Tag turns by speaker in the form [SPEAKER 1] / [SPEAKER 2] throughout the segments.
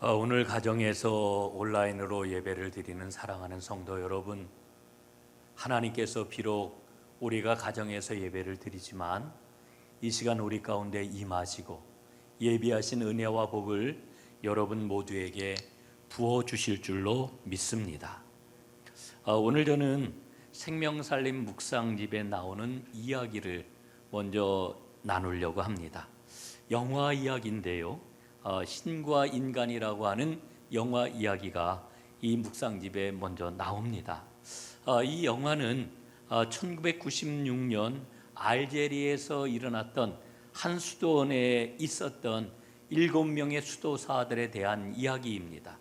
[SPEAKER 1] 오늘 가정에서 온라인으로 예배를 드리는 사랑하는 성도 여러분, 하나님께서 비록 우리가 가정에서 예배를 드리지만 이 시간 우리 가운데 임하시고 예비하신 은혜와 복을 여러분 모두에게 부어주실 줄로 믿습니다. 오늘 저는 생명살림 묵상집에 나오는 이야기를 먼저 나누려고 합니다. 영화 이야기인데요, 신과 인간이라고 하는 영화 이야기가 이 묵상집에 먼저 나옵니다. 이 영화는 1996년 알제리에서 일어났던 한 수도원에 있었던 7명의 수도사들에 대한 이야기입니다.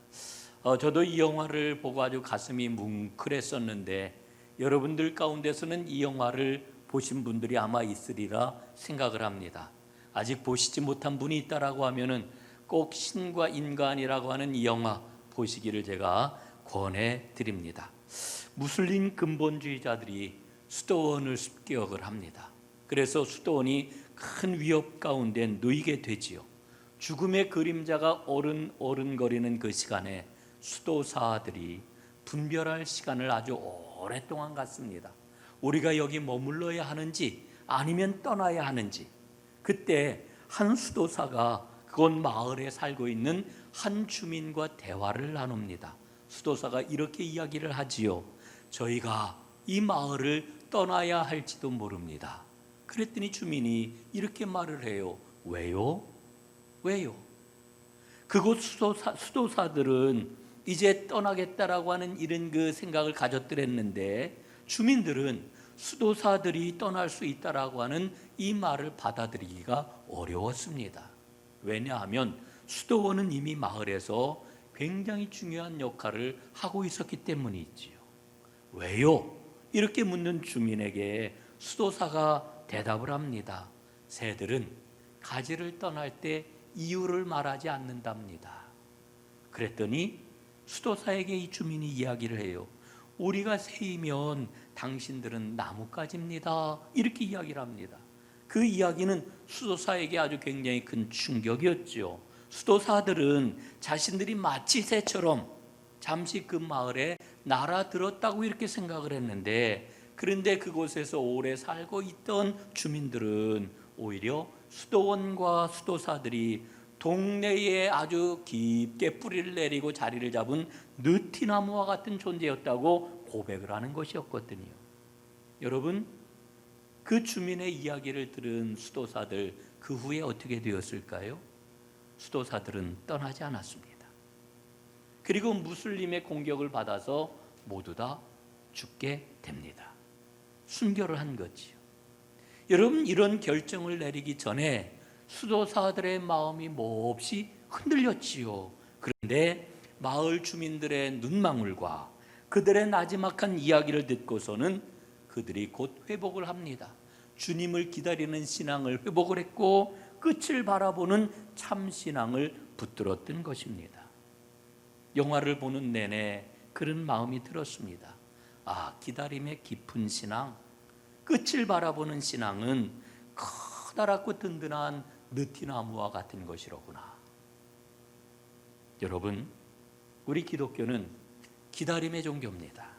[SPEAKER 1] 저도 이 영화를 보고 아주 가슴이 뭉클했었는데 여러분들 가운데서는 이 영화를 보신 분들이 아마 있으리라 생각을 합니다. 아직 보시지 못한 분이 있다라고 하면은 꼭 신과 인간이라고 하는 이 영화 보시기를 제가 권해 드립니다. 무슬림 근본주의자들이 수도원을 습격을 합니다. 그래서 수도원이 큰 위협 가운데 놓이게 되지요. 죽음의 그림자가 어른거리는 그 시간에 수도사들이 분별할 시간을 아주 오랫동안 갖습니다. 우리가 여기 머물러야 하는지 아니면 떠나야 하는지. 그때 한 수도사가 그곳 마을에 살고 있는 한 주민과 대화를 나눕니다. 수도사가 이렇게 이야기를 하지요. 저희가 이 마을을 떠나야 할지도 모릅니다. 그랬더니 주민이 이렇게 말을 해요. 왜요? 왜요? 그곳 수도사들은 이제 떠나겠다라고 하는 이런 그 생각을 가졌더랬는데 주민들은 수도사들이 떠날 수 있다라고 하는 이 말을 받아들이기가 어려웠습니다. 왜냐하면 수도원은 이미 마을에서 굉장히 중요한 역할을 하고 있었기 때문이지요. 왜요? 이렇게 묻는 주민에게 수도사가 대답을 합니다. 새들은 가지를 떠날 때 이유를 말하지 않는답니다. 그랬더니 수도사에게 이 주민이 이야기를 해요. 우리가 새이면 당신들은 나뭇가지입니다. 이렇게 이야기를 합니다. 그 이야기는 수도사에게 아주 굉장히 큰 충격이었죠. 수도사들은 자신들이 마치 새처럼 잠시 그 마을에 날아들었다고 이렇게 생각을 했는데, 그런데 그곳에서 오래 살고 있던 주민들은 오히려 수도원과 수도사들이 동네에 아주 깊게 뿌리를 내리고 자리를 잡은 느티나무와 같은 존재였다고 고백을 하는 것이었거든요. 여러분, 그 주민의 이야기를 들은 수도사들, 그 후에 어떻게 되었을까요? 수도사들은 떠나지 않았습니다. 그리고 무슬림의 공격을 받아서 모두 다 죽게 됩니다. 순교를 한 거지요. 여러분, 이런 결정을 내리기 전에 수도사들의 마음이 몹시 흔들렸지요. 그런데 마을 주민들의 눈망울과 그들의 나지막한 이야기를 듣고서는 그들이 곧 회복을 합니다. 주님을 기다리는 신앙을 회복을 했고 끝을 바라보는 참 신앙을 붙들었던 것입니다. 영화를 보는 내내 그런 마음이 들었습니다. 기다림의 깊은 신앙, 끝을 바라보는 신앙은 커다랗고 든든한 느티나무와 같은 것이로구나. 여러분, 우리 기독교는 기다림의 종교입니다.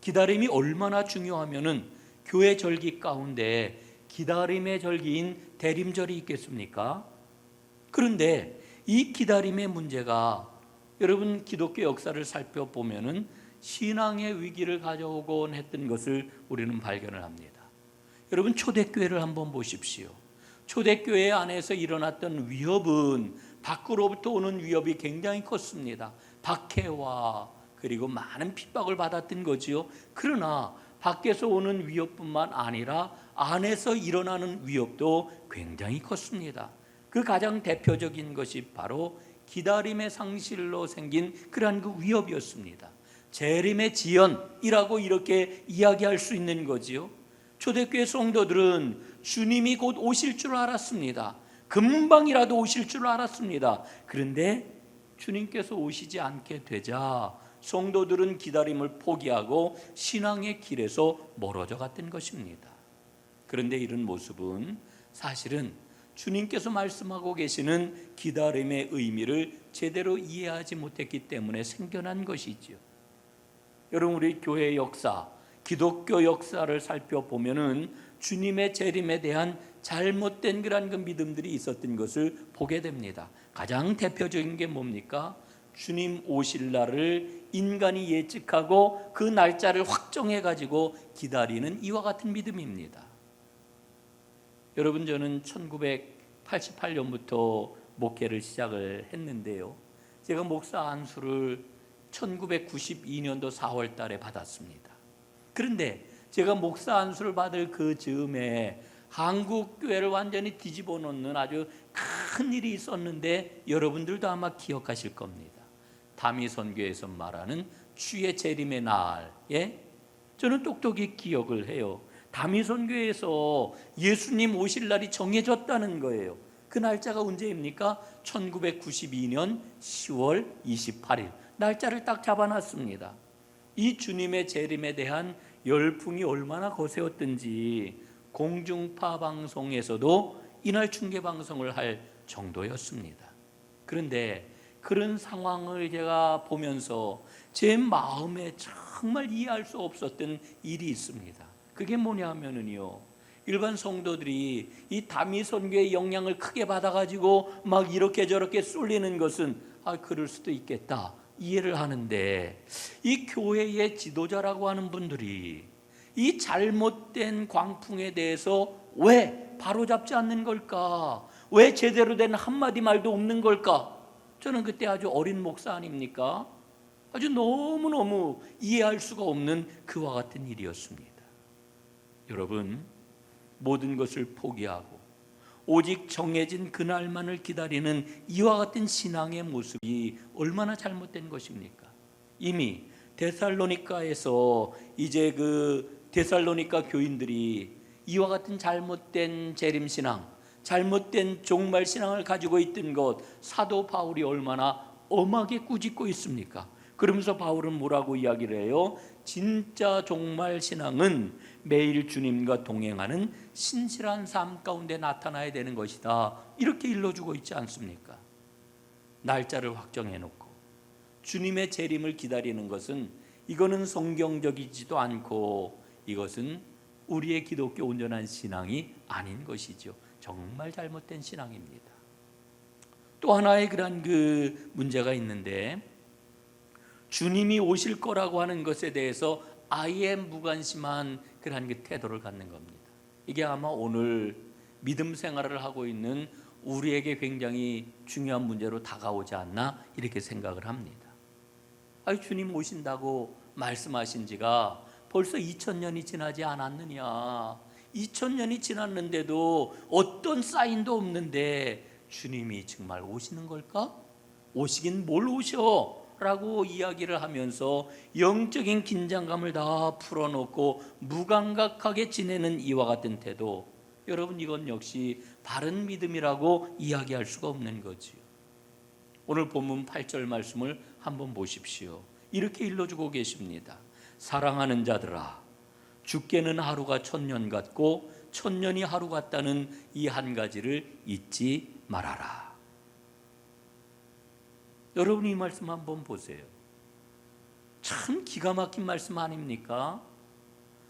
[SPEAKER 1] 기다림이 얼마나 중요하면은 교회 절기 가운데 기다림의 절기인 대림절이 있겠습니까? 그런데 이 기다림의 문제가 여러분 기독교 역사를 살펴보면은 신앙의 위기를 가져오곤 했던 것을 우리는 발견을 합니다. 여러분, 초대교회를 한번 보십시오. 초대교회 안에서 일어났던 위협은 밖으로부터 오는 위협이 굉장히 컸습니다. 박해와 그리고 많은 핍박을 받았던 거지요. 그러나 밖에서 오는 위협뿐만 아니라 안에서 일어나는 위협도 굉장히 컸습니다. 그 가장 대표적인 것이 바로 기다림의 상실로 생긴 그러한 그 위협이었습니다. 재림의 지연이라고 이렇게 이야기할 수 있는 거지요. 초대교회 성도들은 주님이 곧 오실 줄 알았습니다. 금방이라도 오실 줄 알았습니다. 그런데 주님께서 오시지 않게 되자 성도들은 기다림을 포기하고 신앙의 길에서 멀어져 갔던 것입니다. 그런데 이런 모습은 사실은 주님께서 말씀하고 계시는 기다림의 의미를 제대로 이해하지 못했기 때문에 생겨난 것이지요. 여러분, 우리 교회 역사, 기독교 역사를 살펴보면은 주님의 재림에 대한 잘못된 그런 그 믿음들이 있었던 것을 보게 됩니다. 가장 대표적인 게 뭡니까? 주님 오실 날을 인간이 예측하고 그 날짜를 확정해 가지고 기다리는 이와 같은 믿음입니다. 여러분, 저는 1988년부터 목회를 시작을 했는데요, 제가 목사 안수를 1992년도 4월 달에 받았습니다. 그런데 제가 목사 안수를 받을 그 즈음에 한국 교회를 완전히 뒤집어 놓는 아주 큰 일이 있었는데, 여러분들도 아마 기억하실 겁니다. 다미선교에서 말하는 주의 재림의 날에 저는 똑똑히 기억을 해요. 다미선교에서 예수님 오실 날이 정해졌다는 거예요. 그 날짜가 언제입니까? 1992년 10월 28일 날짜를 딱 잡아놨습니다. 이 주님의 재림에 대한 열풍이 얼마나 거세었든지 공중파 방송에서도 이날 중계 방송을 할 정도였습니다. 그런데 그런 상황을 제가 보면서 제 마음에 정말 이해할 수 없었던 일이 있습니다. 그게 뭐냐면요, 일반 성도들이 이 다미선교의 영향을 크게 받아가지고 막 이렇게 저렇게 쏠리는 것은 그럴 수도 있겠다, 이해를 하는데, 이 교회의 지도자라고 하는 분들이 이 잘못된 광풍에 대해서 왜 바로잡지 않는 걸까? 왜 제대로 된 한마디 말도 없는 걸까? 저는 그때 아주 어린 목사 아닙니까? 아주 너무너무 이해할 수가 없는 그와 같은 일이었습니다. 여러분, 모든 것을 포기하고 오직 정해진 그날만을 기다리는 이와 같은 신앙의 모습이 얼마나 잘못된 것입니까? 이미 데살로니가에서 이제 그 데살로니가 교인들이 이와 같은 잘못된 재림신앙, 잘못된 종말신앙을 가지고 있던 것, 사도 바울이 얼마나 엄하게 꾸짖고 있습니까? 그러면서 바울은 뭐라고 이야기를 해요? 진짜 종말신앙은 매일 주님과 동행하는 신실한 삶 가운데 나타나야 되는 것이다, 이렇게 일러주고 있지 않습니까? 날짜를 확정해 놓고 주님의 재림을 기다리는 것은, 이거는 성경적이지도 않고 이것은 우리의 기독교 온전한 신앙이 아닌 것이죠. 정말 잘못된 신앙입니다. 또 하나의 그런 그 문제가 있는데, 주님이 오실 거라고 하는 것에 대해서 아예 무관심한 그런 그 태도를 갖는 겁니다. 이게 아마 오늘 믿음 생활을 하고 있는 우리에게 굉장히 중요한 문제로 다가오지 않나, 이렇게 생각을 합니다. 주님 오신다고 말씀하신 지가 벌써 2000년이 지나지 않았느냐, 2000년이 지났는데도 어떤 사인도 없는데 주님이 정말 오시는 걸까? 오시긴 뭘 오셔? 라고 이야기를 하면서 영적인 긴장감을 다 풀어놓고 무감각하게 지내는 이와 같은 태도, 여러분, 이건 역시 바른 믿음이라고 이야기할 수가 없는 거지요. 오늘 본문 8절 말씀을 한번 보십시오. 이렇게 일러주고 계십니다. 사랑하는 자들아, 주께는 하루가 1000년 같고 1000년이 하루 같다는 이 한 가지를 잊지 말아라. 여러분, 이 말씀 한번 보세요. 참 기가 막힌 말씀 아닙니까?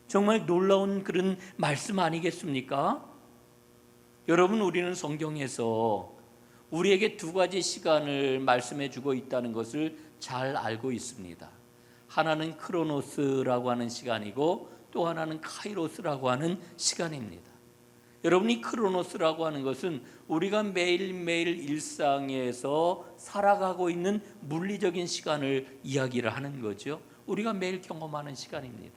[SPEAKER 1] 정말 놀라운 그런 말씀 아니겠습니까? 여러분, 우리는 성경에서 우리에게 두 가지 시간을 말씀해 주고 있다는 것을 잘 알고 있습니다. 하나는 크로노스라고 하는 시간이고 또 하나는 카이로스라고 하는 시간입니다. 여러분이 크로노스라고 하는 것은 우리가 매일매일 일상에서 살아가고 있는 물리적인 시간을 이야기를 하는 거죠. 우리가 매일 경험하는 시간입니다.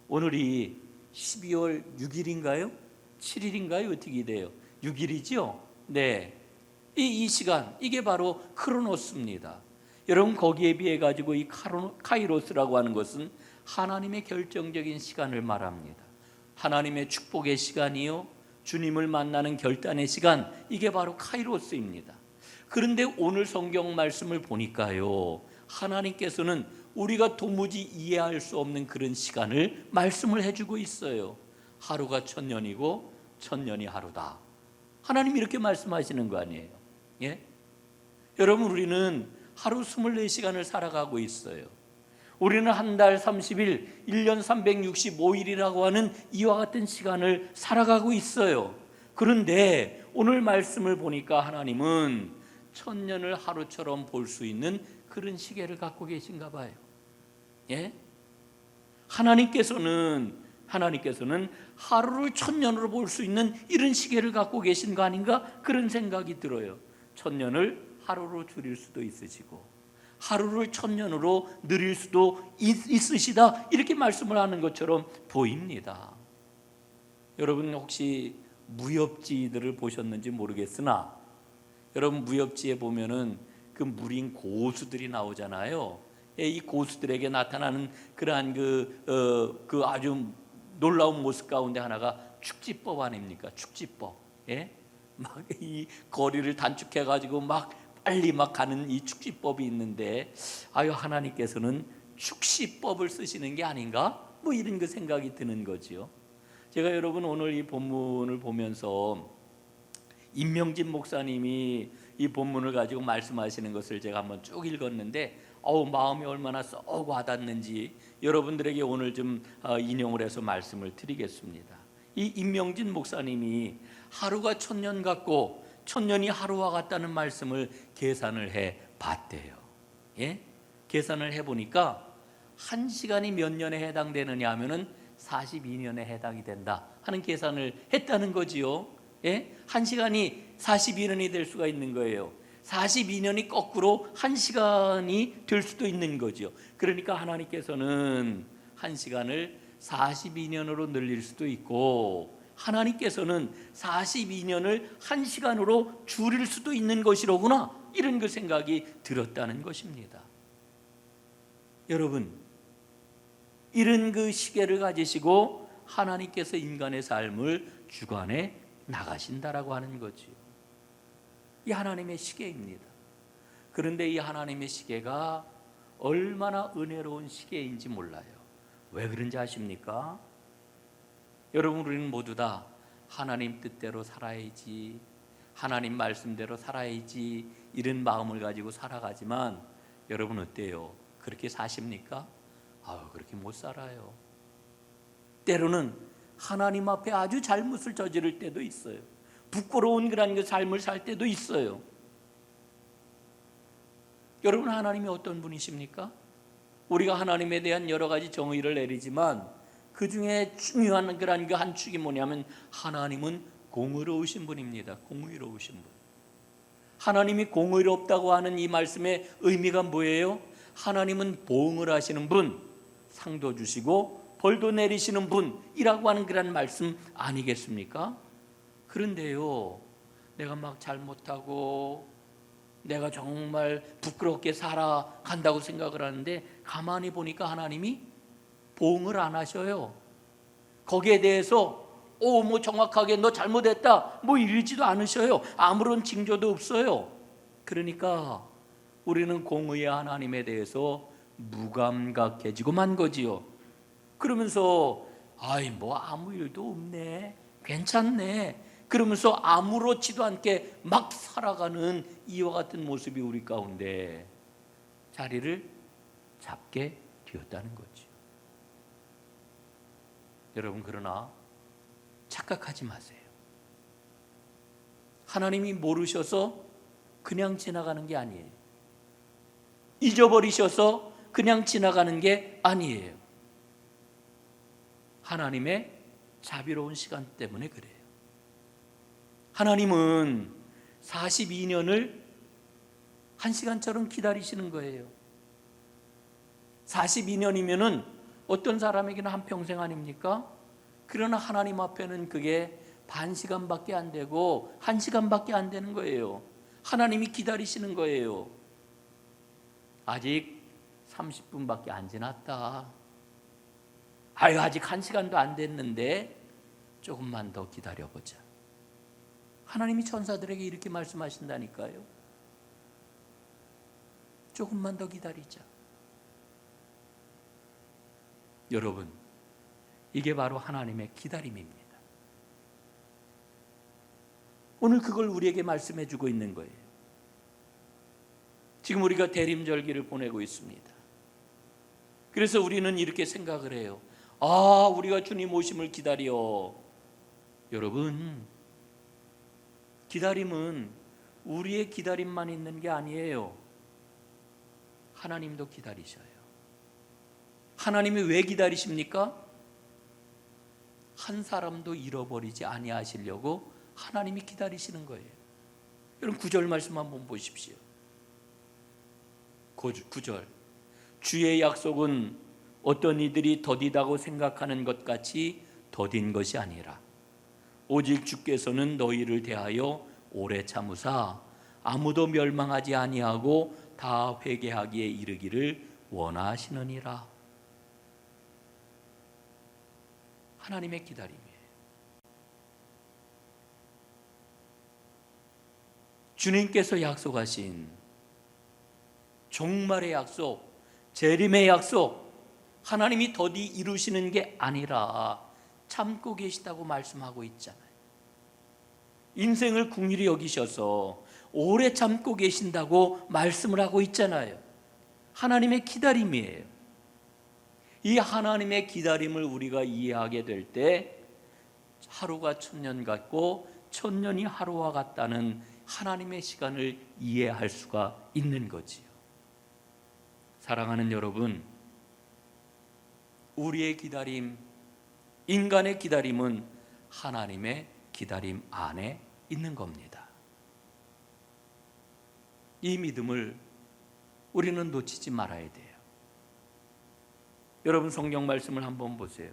[SPEAKER 1] 오늘이 12월 6일인가요? 7일인가요? 어떻게 돼요? 6일이죠? 네. 이 시간, 이게 바로 크로노스입니다. 여러분, 거기에 비해 가지고 이 카이로스라고 하는 것은 하나님의 결정적인 시간을 말합니다. 하나님의 축복의 시간이요, 주님을 만나는 결단의 시간, 이게 바로 카이로스입니다. 그런데 오늘 성경 말씀을 보니까요, 하나님께서는 우리가 도무지 이해할 수 없는 그런 시간을 말씀을 해주고 있어요. 하루가 1000년이고 1000년이 하루다. 하나님이 이렇게 말씀하시는 거 아니에요? 예? 여러분, 우리는 하루 24시간을 살아가고 있어요. 우리는 한 달 30일, 1년 365일이라고 하는 이와 같은 시간을 살아가고 있어요. 그런데 오늘 말씀을 보니까 하나님은 천년을 하루처럼 볼 수 있는 그런 시계를 갖고 계신가 봐요. 예? 하나님께서는 하루를 천년으로 볼 수 있는 이런 시계를 갖고 계신 거 아닌가? 그런 생각이 들어요. 천년을 하루로 줄일 수도 있으시고 하루를 천년으로 늘릴 수도 있으시다, 이렇게 말씀을 하는 것처럼 보입니다. 여러분, 혹시 무협지들을 보셨는지 모르겠으나 여러분, 무협지에 보면은 그 무린 고수들이 나오잖아요. 이 고수들에게 나타나는 그러한 그 아주 놀라운 모습 가운데 하나가 축지법 아닙니까? 축지법. 예? 막 이 거리를 단축해 가지고 막 빨리 막 가는 이 축지법이 있는데, 하나님께서는 축시법을 쓰시는 게 아닌가? 뭐 이런 그 생각이 드는 거지요. 제가 여러분, 오늘 이 본문을 보면서 임명진 목사님이 이 본문을 가지고 말씀하시는 것을 제가 한번 쭉 읽었는데 마음이 얼마나 썩 와닿는지 여러분들에게 오늘 좀 인용을 해서 말씀을 드리겠습니다. 이 임명진 목사님이 하루가 천년 같고 천년이 하루와 같다는 말씀을 계산을 해 봤대요. 예? 계산을 해 보니까 1시간이 몇 년에 해당되느냐 하면은 42년에 해당이 된다 하는 계산을 했다는 거지요. 예? 1시간이 42년이 될 수가 있는 거예요. 42년이 거꾸로 1시간이 될 수도 있는 거죠. 그러니까 하나님께서는 1시간을 42년으로 늘릴 수도 있고 하나님께서는 42년을 1시간으로 줄일 수도 있는 것이로구나, 이런 그 생각이 들었다는 것입니다. 여러분, 이런 그 시계를 가지시고 하나님께서 인간의 삶을 주관해 나가신다라고 하는 거지요. 이 하나님의 시계입니다. 그런데 이 하나님의 시계가 얼마나 은혜로운 시계인지 몰라요. 왜 그런지 아십니까? 여러분, 우리는 모두 다 하나님 뜻대로 살아야지, 하나님 말씀대로 살아야지, 이런 마음을 가지고 살아가지만 여러분 어때요? 그렇게 사십니까? 그렇게 못 살아요. 때로는 하나님 앞에 아주 잘못을 저지를 때도 있어요. 부끄러운 그런 그 삶을 살 때도 있어요. 여러분, 하나님이 어떤 분이십니까? 우리가 하나님에 대한 여러 가지 정의를 내리지만 그 중에 중요한 그런 그 한 축이 뭐냐면 하나님은 공의로우신 분입니다. 공의로우신 분. 하나님이 공의롭다고 하는 이 말씀의 의미가 뭐예요? 하나님은 보응을 하시는 분, 상도 주시고 벌도 내리시는 분이라고 하는 그런 말씀 아니겠습니까? 그런데요, 내가 막 잘못하고 내가 정말 부끄럽게 살아간다고 생각을 하는데 가만히 보니까 하나님이 보응을 안 하셔요. 거기에 대해서 뭐 정확하게 너 잘못했다 뭐 이러지도 않으셔요. 아무런 징조도 없어요. 그러니까 우리는 공의의 하나님에 대해서 무감각해지고만 거지요. 그러면서 뭐 아무 일도 없네, 괜찮네, 그러면서 아무렇지도 않게 막 살아가는 이와 같은 모습이 우리 가운데 자리를 잡게 되었다는 거죠. 여러분, 그러나 착각하지 마세요. 하나님이 모르셔서 그냥 지나가는 게 아니에요. 잊어버리셔서 그냥 지나가는 게 아니에요. 하나님의 자비로운 시간 때문에 그래요. 하나님은 42년을 1시간처럼 기다리시는 거예요. 42년이면은 어떤 사람에게는 한평생 아닙니까? 그러나 하나님 앞에는 그게 반 시간밖에 안 되고 1시간밖에 안 되는 거예요. 하나님이 기다리시는 거예요. 아직 30분밖에 안 지났다. 아직 1시간도 안 됐는데 조금만 더 기다려보자. 하나님이 천사들에게 이렇게 말씀하신다니까요. 조금만 더 기다리자. 여러분, 이게 바로 하나님의 기다림입니다. 오늘 그걸 우리에게 말씀해 주고 있는 거예요. 지금 우리가 대림절기를 보내고 있습니다. 그래서 우리는 이렇게 생각을 해요. 우리가 주님 오심을 기다려. 여러분, 기다림은 우리의 기다림만 있는 게 아니에요. 하나님도 기다리셔요. 하나님이 왜 기다리십니까? 한 사람도 잃어버리지 아니하시려고 하나님이 기다리시는 거예요. 여러분 9절 말씀 한번 보십시오. 9절. 주의 약속은 어떤 이들이 더디다고 생각하는 것 같이 더딘 것이 아니라 오직 주께서는 너희를 대하여 오래 참으사 아무도 멸망하지 아니하고 다 회개하기에 이르기를 원하시느니라. 하나님의 기다림이에요. 주님께서 약속하신 종말의 약속, 재림의 약속, 하나님이 더디 이루시는 게 아니라 참고 계시다고 말씀하고 있잖아요. 인생을 긍휼히 여기셔서 오래 참고 계신다고 말씀을 하고 있잖아요. 하나님의 기다림이에요. 이 하나님의 기다림을 우리가 이해하게 될 때 하루가 천년 같고 천년이 하루와 같다는 하나님의 시간을 이해할 수가 있는 거지요. 사랑하는 여러분, 우리의 기다림, 인간의 기다림은 하나님의 기다림 안에 있는 겁니다. 이 믿음을 우리는 놓치지 말아야 돼요. 여러분 성경 말씀을 한번 보세요.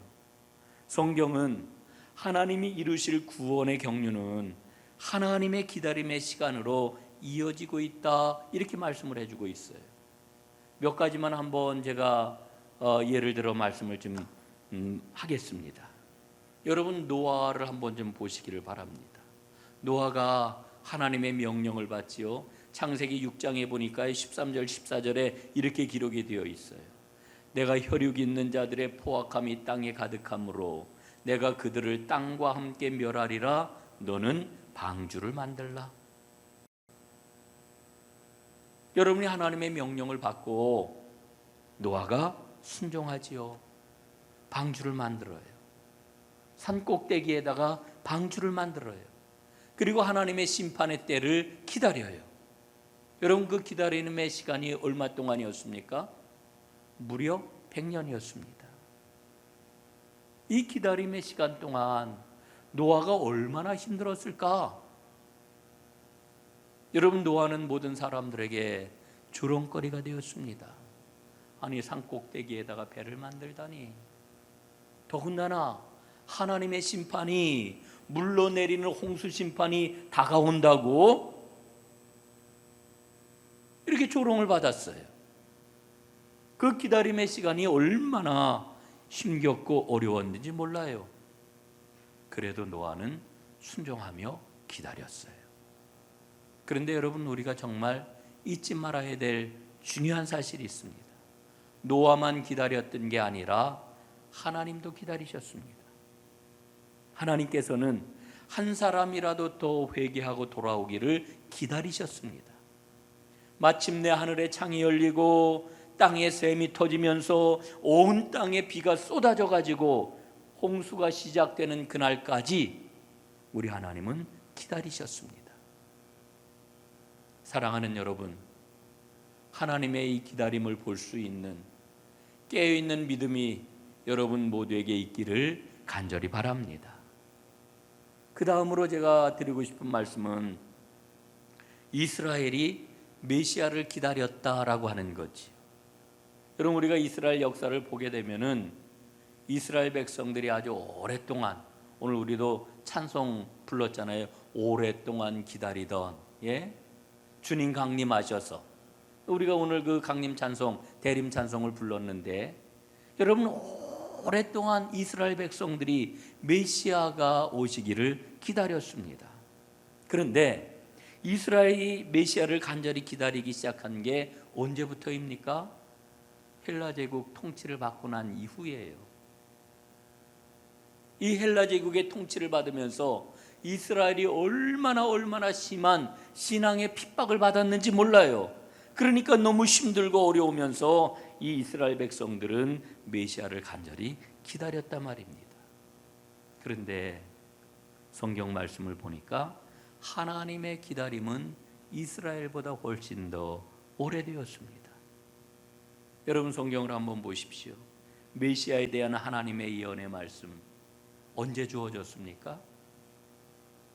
[SPEAKER 1] 성경은 하나님이 이루실 구원의 경륜은 하나님의 기다림의 시간으로 이어지고 있다, 이렇게 말씀을 해주고 있어요. 몇 가지만 한번 제가 예를 들어 말씀을 좀 하겠습니다. 여러분 노아를 한번 좀 보시기를 바랍니다. 노아가 하나님의 명령을 받지요. 창세기 6장에 보니까 13절 14절에 이렇게 기록이 되어 있어요. 내가 혈육 있는 자들의 포악함이 땅에 가득하므로 내가 그들을 땅과 함께 멸하리라. 너는 방주를 만들라. 여러분이 하나님의 명령을 받고 노아가 순종하지요. 방주를 만들어요. 산 꼭대기에다가 방주를 만들어요. 그리고 하나님의 심판의 때를 기다려요. 여러분 그 기다림의 시간이 얼마 동안이었습니까? 무려 100년이었습니다. 이 기다림의 시간 동안 노아가 얼마나 힘들었을까? 여러분 노아는 모든 사람들에게 조롱거리가 되었습니다. 아니 산 꼭대기에다가 배를 만들다니. 더군다나 하나님의 심판이, 물로 내리는 홍수 심판이 다가온다고 이렇게 조롱을 받았어요. 그 기다림의 시간이 얼마나 힘겹고 어려웠는지 몰라요. 그래도 노아는 순종하며 기다렸어요. 그런데 여러분 우리가 정말 잊지 말아야 될 중요한 사실이 있습니다. 노아만 기다렸던 게 아니라 하나님도 기다리셨습니다. 하나님께서는 한 사람이라도 더 회개하고 돌아오기를 기다리셨습니다. 마침내 하늘의 창이 열리고 땅에 샘이 터지면서 온 땅에 비가 쏟아져 가지고 홍수가 시작되는 그날까지 우리 하나님은 기다리셨습니다. 사랑하는 여러분, 하나님의 이 기다림을 볼 수 있는 깨어있는 믿음이 여러분 모두에게 있기를 간절히 바랍니다. 그 다음으로 제가 드리고 싶은 말씀은 이스라엘이 메시아를 기다렸다라고 하는 거지. 여러분 우리가 이스라엘 역사를 보게 되면은 이스라엘 백성들이 아주 오랫동안, 오늘 우리도 찬송 불렀잖아요. 오랫동안 기다리던 주님 강림하셔서, 우리가 오늘 그 강림 찬송, 대림 찬송을 불렀는데 여러분 오랫동안 이스라엘 백성들이 메시아가 오시기를 기다렸습니다. 그런데 이스라엘이 메시아를 간절히 기다리기 시작한 게 언제부터입니까? 헬라 제국 통치를 받고 난 이후예요. 이 헬라 제국의 통치를 받으면서 이스라엘이 얼마나 심한 신앙의 핍박을 받았는지 몰라요. 그러니까 너무 힘들고 어려우면서 이 이스라엘 백성들은 메시아를 간절히 기다렸단 말입니다. 그런데 성경 말씀을 보니까 하나님의 기다림은 이스라엘보다 훨씬 더 오래되었습니다. 여러분 성경을 한번 보십시오. 메시아에 대한 하나님의 예언의 말씀 언제 주어졌습니까?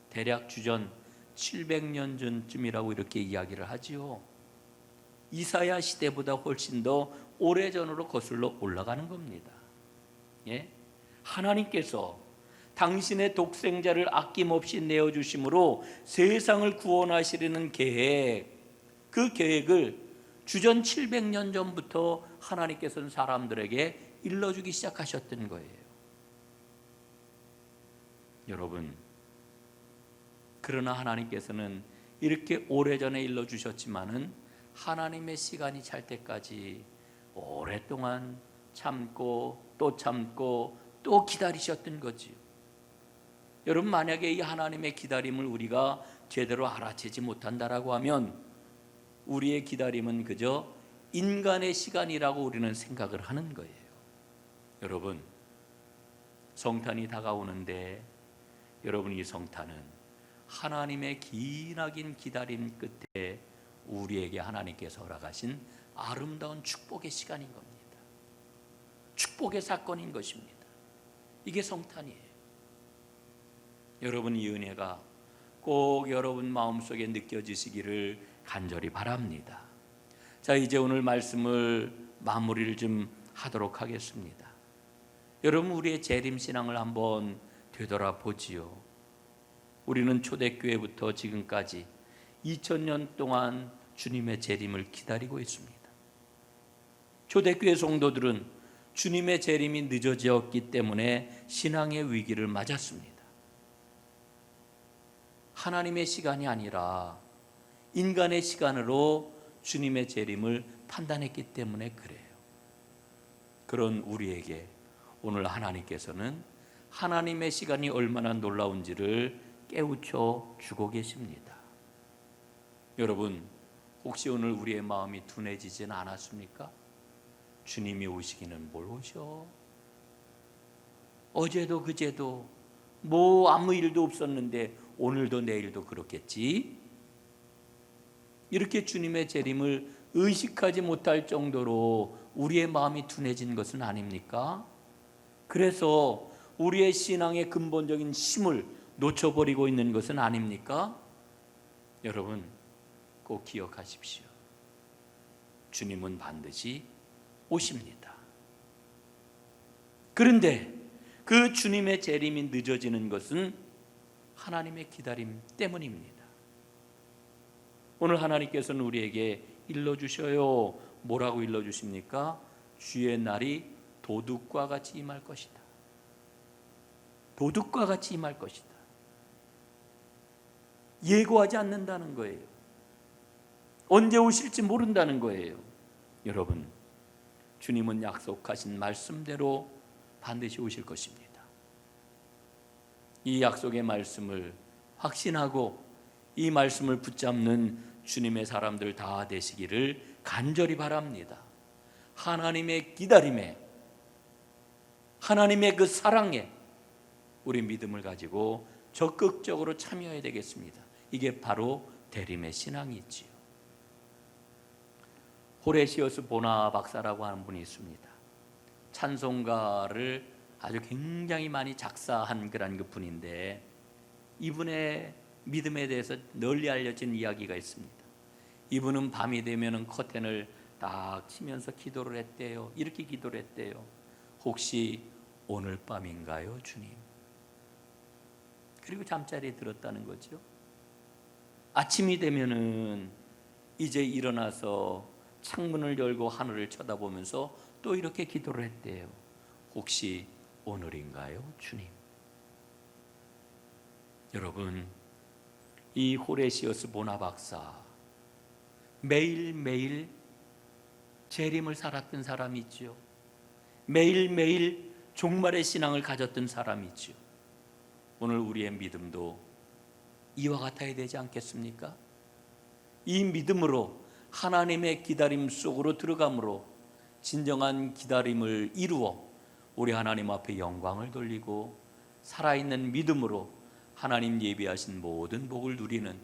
[SPEAKER 1] 대략 주전 700년 전쯤이라고 이렇게 이야기를 하지요. 이사야 시대보다 훨씬 더 오래전으로 거슬러 올라가는 겁니다. 예? 하나님께서 당신의 독생자를 아낌없이 내어주심으로 세상을 구원하시려는 계획, 그 계획을 주전 700년 전부터 하나님께서는 사람들에게 일러주기 시작하셨던 거예요. 여러분, 그러나 하나님께서는 이렇게 오래전에 일러주셨지만은 하나님의 시간이 찰 때까지 오랫동안 참고 또 기다리셨던 거지요. 여러분, 만약에 이 하나님의 기다림을 우리가 제대로 알아채지 못한다라고 하면 우리의 기다림은 그저 인간의 시간이라고 우리는 생각을 하는 거예요. 여러분, 성탄이 다가오는데 여러분, 이 성탄은 하나님의 기나긴 기다림 끝에 우리에게 하나님께서 허락하신 아름다운 축복의 시간인 겁니다. 축복의 사건인 것입니다. 이게 성탄이에요. 여러분, 이 은혜가 꼭 여러분 마음속에 느껴지시기를 간절히 바랍니다. 자, 이제 오늘 말씀을 마무리를 좀 하도록 하겠습니다. 여러분, 우리의 재림신앙을 한번 되돌아보지요. 우리는 초대교회부터 지금까지 2000년 동안 주님의 재림을 기다리고 있습니다. 초대교회 성도들은 주님의 재림이 늦어졌기 때문에 신앙의 위기를 맞았습니다. 하나님의 시간이 아니라 인간의 시간으로 주님의 재림을 판단했기 때문에 그래요. 그런 우리에게 오늘 하나님께서는 하나님의 시간이 얼마나 놀라운지를 깨우쳐 주고 계십니다. 여러분, 혹시 오늘 우리의 마음이 둔해지진 않았습니까? 주님이 오시기는 뭘 오셔? 어제도 그제도 아무 일도 없었는데 오늘도 내일도 그렇겠지? 이렇게 주님의 재림을 의식하지 못할 정도로 우리의 마음이 둔해진 것은 아닙니까? 그래서 우리의 신앙의 근본적인 힘을 놓쳐버리고 있는 것은 아닙니까? 여러분, 꼭 기억하십시오. 주님은 반드시 오십니다. 그런데 그 주님의 재림이 늦어지는 것은 하나님의 기다림 때문입니다. 오늘 하나님께서는 우리에게 일러주셔요. 뭐라고 일러주십니까? 주의 날이 도둑과 같이 임할 것이다. 도둑과 같이 임할 것이다. 예고하지 않는다는 거예요. 언제 오실지 모른다는 거예요. 여러분, 주님은 약속하신 말씀대로 반드시 오실 것입니다. 이 약속의 말씀을 확신하고 이 말씀을 붙잡는 주님의 사람들 다 되시기를 간절히 바랍니다. 하나님의 기다림에, 하나님의 그 사랑에 우리 믿음을 가지고 적극적으로 참여해야 되겠습니다. 이게 바로 대림의 신앙이지요. 호레시어스 보나 박사라고 하는 분이 있습니다. 찬송가를 아주 굉장히 많이 작사한 그런 그 분인데, 이분의 믿음에 대해서 널리 알려진 이야기가 있습니다. 이분은 밤이 되면 커튼을 딱 치면서 기도를 했대요. 이렇게 기도를 했대요. 혹시 오늘 밤인가요, 주님? 그리고 잠자리에 들었다는 거죠. 아침이 되면은 이제 일어나서 창문을 열고 하늘을 쳐다보면서 또 이렇게 기도를 했대요. 혹시 오늘인가요, 주님? 여러분, 이 호레시어스 보나 박사 매일매일 재림을 살았던 사람이죠. 매일매일 종말의 신앙을 가졌던 사람이죠. 오늘 우리의 믿음도 이와 같아야 되지 않겠습니까? 이 믿음으로 하나님의 기다림 속으로 들어감으로 진정한 기다림을 이루어 우리 하나님 앞에 영광을 돌리고 살아있는 믿음으로 하나님 예비하신 모든 복을 누리는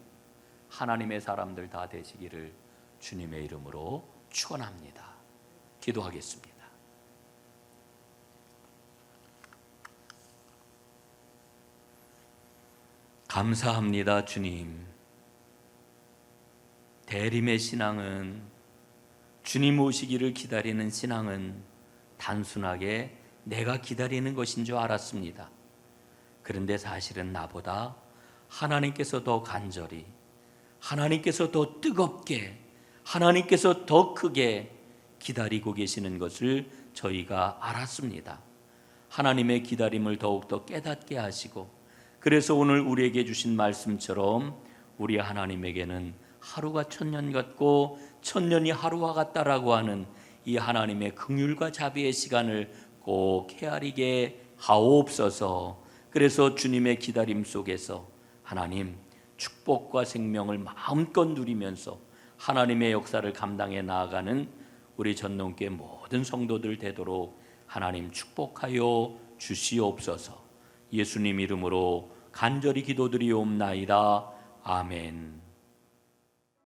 [SPEAKER 1] 하나님의 사람들 다 되시기를 주님의 이름으로 축원합니다. 기도하겠습니다. 감사합니다, 주님. 대림의 신앙은, 주님 오시기를 기다리는 신앙은 단순하게 내가 기다리는 것인 줄 알았습니다. 그런데 사실은 나보다 하나님께서 더 간절히, 하나님께서 더 뜨겁게, 하나님께서 더 크게 기다리고 계시는 것을 저희가 알았습니다. 하나님의 기다림을 더욱더 깨닫게 하시고, 그래서 오늘 우리에게 주신 말씀처럼 우리 하나님에게는 하루가 천년 같고 천년이 하루와 같다라고 하는 이 하나님의 긍휼과 자비의 시간을 꼭 헤아리게 하옵소서. 그래서 주님의 기다림 속에서 하나님 축복과 생명을 마음껏 누리면서 하나님의 역사를 감당해 나아가는 우리 전농교회 모든 성도들 되도록 하나님 축복하여 주시옵소서. 예수님 이름으로 간절히 기도드리옵나이다. 아멘.